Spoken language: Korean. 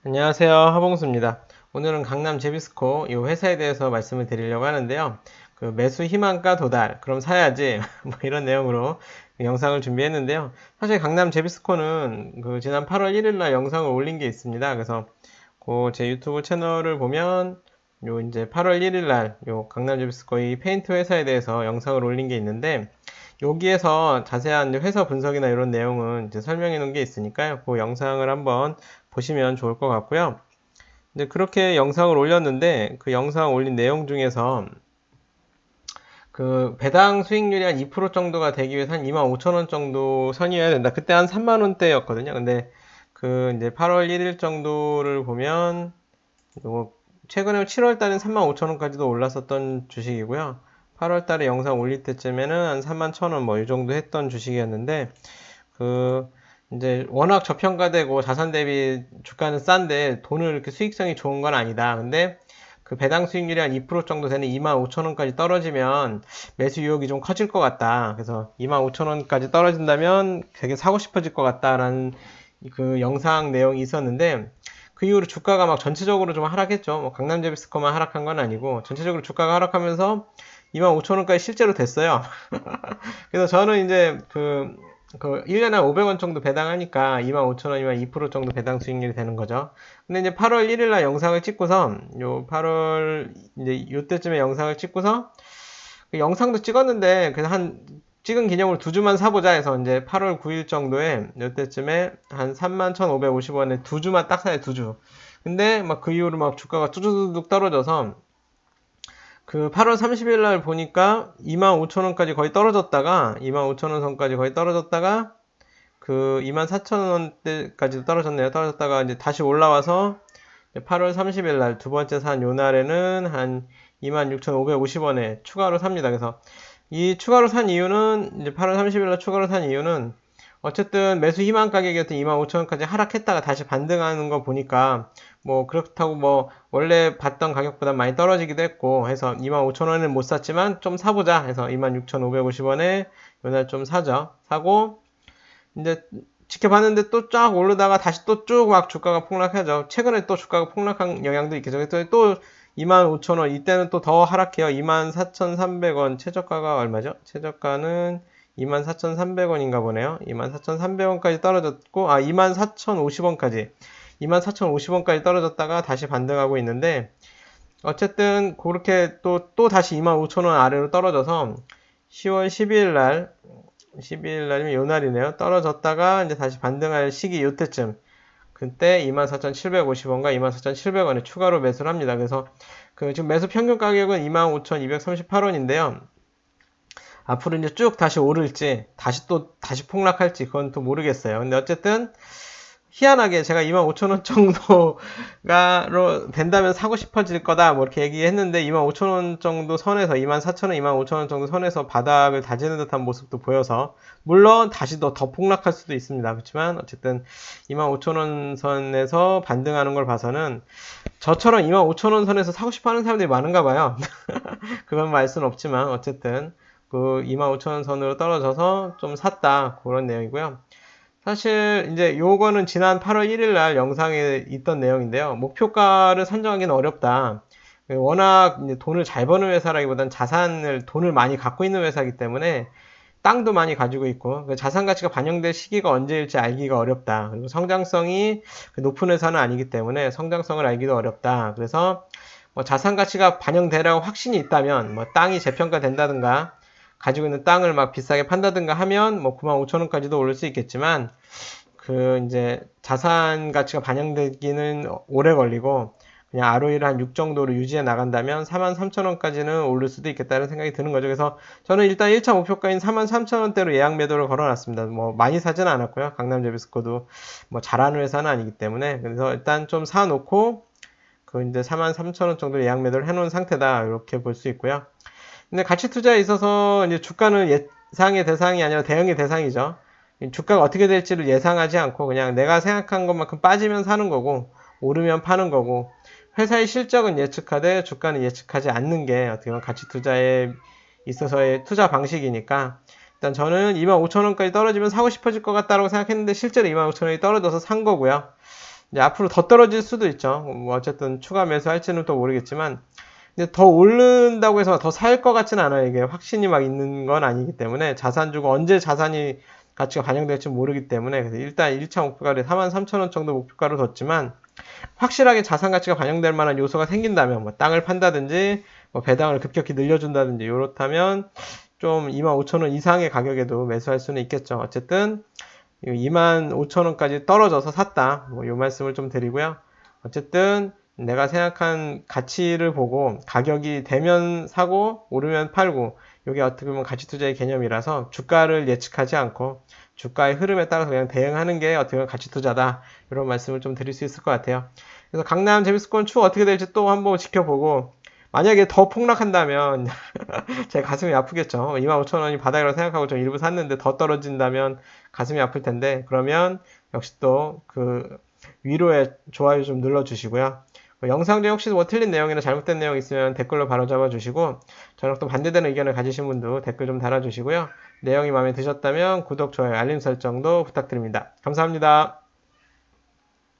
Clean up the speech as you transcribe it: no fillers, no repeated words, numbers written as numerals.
안녕하세요. 하봉수입니다. 오늘은 강남 제비스코 이 회사에 대해서 말씀을 드리려고 하는데요. 그 매수 희망가 도달, 그럼 사야지. 뭐 이런 내용으로 영상을 준비했는데요. 사실 강남 제비스코는 그 지난 8월 1일 날 영상을 올린 게 있습니다. 그래서 그 제 유튜브 채널을 보면 요 이제 8월 1일 날요 강남 제비스코 이 페인트 회사에 대해서 영상을 올린 게 있는데 여기에서 자세한 회사 분석이나 이런 내용은 이제 설명해 놓은 게 있으니까요. 그 영상을 한번 보시면 좋을 것 같고요. 이제 그렇게 영상을 올렸는데 그 영상 올린 내용 중에서 그 배당 수익률이 한 2% 정도가 되기 위해서 한 25,000원 정도 선이어야 된다. 그때 한 3만 원대였거든요. 근데 그 이제 8월 1일 정도를 보면 요거 최근에 7월 달엔 35,000원까지도 올랐었던 주식이고요. 8월 달에 영상 올릴 때쯤에는 한 31,000원 뭐 이 정도 했던 주식이었는데 그 이제 워낙 저평가되고 자산 대비 주가는 싼데 돈을 이렇게 수익성이 좋은 건 아니다. 근데 그 배당 수익률이 한 2% 정도 되는 25,000원까지 떨어지면 매수 유혹이 좀 커질 것 같다. 그래서 25,000원까지 떨어진다면 되게 사고 싶어질 것 같다라는 그 영상 내용이 있었는데 그 이후로 주가가 막 전체적으로 좀 하락했죠. 뭐 강남제비스코만 하락한 건 아니고 전체적으로 주가가 하락하면서 25,000원까지 실제로 됐어요. 그래서 저는 이제 그 1년에 500원 정도 배당하니까 25,000원이면 2% 정도 배당 수익률이 되는 거죠. 근데 이제 8월 1일 날 영상을 찍고서 요 8월 이제 요때쯤에 영상을 찍고서 그 영상도 찍었는데 그냥 한 찍은 기념으로 두 주만 사보자 해서 이제 8월 9일 정도에 요때쯤에 한 31,550원에 두 주만 딱 사요, 두 주. 근데 막 그 이후로 막 주가가 뚜두둑 떨어져서 그 8월 30일 날 보니까 25,000원까지 거의 떨어졌다가 25,000원 선까지 거의 떨어졌다가 그 24,000원대까지도 떨어졌네요. 떨어졌다가 이제 다시 올라와서 8월 30일 날 두 번째 산 요 날에는 한 26,550원에 추가로 삽니다. 그래서 이 추가로 산 이유는 이제 8월 30일 날 추가로 산 이유는 어쨌든 매수 희망 가격이었던 25,000원까지 하락했다가 다시 반등하는 거 보니까 뭐 그렇다고 뭐 원래 봤던 가격보다 많이 떨어지기도 했고 해서 25,000원은 못 샀지만 좀 사보자 해서 26,550원에 요날 좀 사죠. 사고 이제 지켜봤는데 또 쫙 오르다가 다시 또 쭉 막 주가가 폭락하죠. 최근에 또 주가가 폭락한 영향도 있겠죠. 그래서 또 25,000원 이때는 또 더 하락해요. 24,300원 최저가가 얼마죠? 최저가는 24,300원인가 보네요. 24,300원까지 떨어졌고 24,050원까지 24,050원까지 떨어졌다가 다시 반등하고 있는데 어쨌든 그렇게 또 다시 25,000원 아래로 떨어져서 10월 12일 날 12일 날이면 요 날이네요. 떨어졌다가 이제 다시 반등할 시기 요때쯤 그때 24,750원과 24,700원에 추가로 매수를 합니다. 그래서 그 지금 매수 평균 가격은 25,238원인데요. 앞으로 이제 쭉 다시 오를지 다시 폭락할지 그건 또 모르겠어요. 근데 어쨌든 희한하게 제가 25,000원 정도가로 된다면 사고 싶어질 거다 뭐 이렇게 얘기했는데 25,000원 정도 선에서 24,000원, 25,000원 정도 선에서 바닥을 다지는 듯한 모습도 보여서 물론 다시 더 폭락할 수도 있습니다. 그렇지만 어쨌든 25,000원 선에서 반등하는 걸 봐서는 저처럼 25,000원 선에서 사고 싶어하는 사람들이 많은가 봐요. 그건 말 수는 없지만 어쨌든 그 25,000원 선으로 떨어져서 좀 샀다 그런 내용이고요. 사실 이제 요거는 지난 8월 1일 날 영상에 있던 내용인데요. 목표가를 선정하기는 어렵다. 워낙 이제 돈을 잘 버는 회사라기보다는 돈을 많이 갖고 있는 회사이기 때문에 땅도 많이 가지고 있고 자산 가치가 반영될 시기가 언제일지 알기가 어렵다. 그리고 성장성이 높은 회사는 아니기 때문에 성장성을 알기도 어렵다. 그래서 뭐 자산 가치가 반영되라고 확신이 있다면 뭐 땅이 재평가된다든가 가지고 있는 땅을 막 비싸게 판다든가 하면 뭐 95,000원까지도 오를 수 있겠지만 그 이제 자산 가치가 반영되기는 오래 걸리고 그냥 ROE를 한 6 정도로 유지해 나간다면 43,000원까지는 오를 수도 있겠다는 생각이 드는 거죠. 그래서 저는 일단 1차 목표가인 43,000원대로 예약 매도를 걸어놨습니다. 뭐 많이 사지는 않았고요. 강남 제비스코도 뭐 잘하는 회사는 아니기 때문에 그래서 일단 좀 사놓고 그 이제 43,000원 정도 예약 매도를 해놓은 상태다 이렇게 볼 수 있고요. 근데 가치 투자에 있어서 이제 주가는 예상의 대상이 아니라 대응의 대상이죠. 주가가 어떻게 될지를 예상하지 않고 그냥 내가 생각한 것만큼 빠지면 사는 거고 오르면 파는 거고 회사의 실적은 예측하되 주가는 예측하지 않는 게 어떻게 보면 가치 투자에 있어서의 투자 방식이니까 일단 저는 25,000원까지 떨어지면 사고 싶어질 것 같다고 생각했는데 실제로 25,000원이 떨어져서 산 거고요. 이제 앞으로 더 떨어질 수도 있죠. 뭐 어쨌든 추가 매수할지는 또 모르겠지만, 근데 더 오른다고 해서 더 살 것 같지는 않아요. 이게 확신이 막 있는 건 아니기 때문에 자산 주고 언제 자산이 가치가 반영될지 모르기 때문에 그래서 일단 1차 목표가를 43,000원 정도 목표가로 뒀지만 확실하게 자산 가치가 반영될 만한 요소가 생긴다면 뭐 땅을 판다든지 뭐 배당을 급격히 늘려준다든지 이렇다면 좀 25,000원 이상의 가격에도 매수할 수는 있겠죠. 어쨌든 25,000원까지 떨어져서 샀다. 뭐 이 말씀을 좀 드리고요. 어쨌든 내가 생각한 가치를 보고 가격이 되면 사고 오르면 팔고 이게 어떻게 보면 가치 투자의 개념이라서 주가를 예측하지 않고 주가의 흐름에 따라서 그냥 대응하는 게 어떻게 보면 가치 투자다. 이런 말씀을 좀 드릴 수 있을 것 같아요. 그래서 강남 재미스권 추후 어떻게 될지 또 한번 지켜보고 만약에 더 폭락한다면 제 가슴이 아프겠죠. 25,000원이 바닥이라고 생각하고 저 일부 샀는데 더 떨어진다면 가슴이 아플 텐데 그러면 역시 또 그 위로에 좋아요 좀 눌러주시고요. 영상 중에 혹시 뭐 틀린 내용이나 잘못된 내용 있으면 댓글로 바로잡아 주시고 저랑 또 반대되는 의견을 가지신 분도 댓글 좀 달아주시고요. 내용이 마음에 드셨다면 구독, 좋아요, 알림 설정도 부탁드립니다. 감사합니다.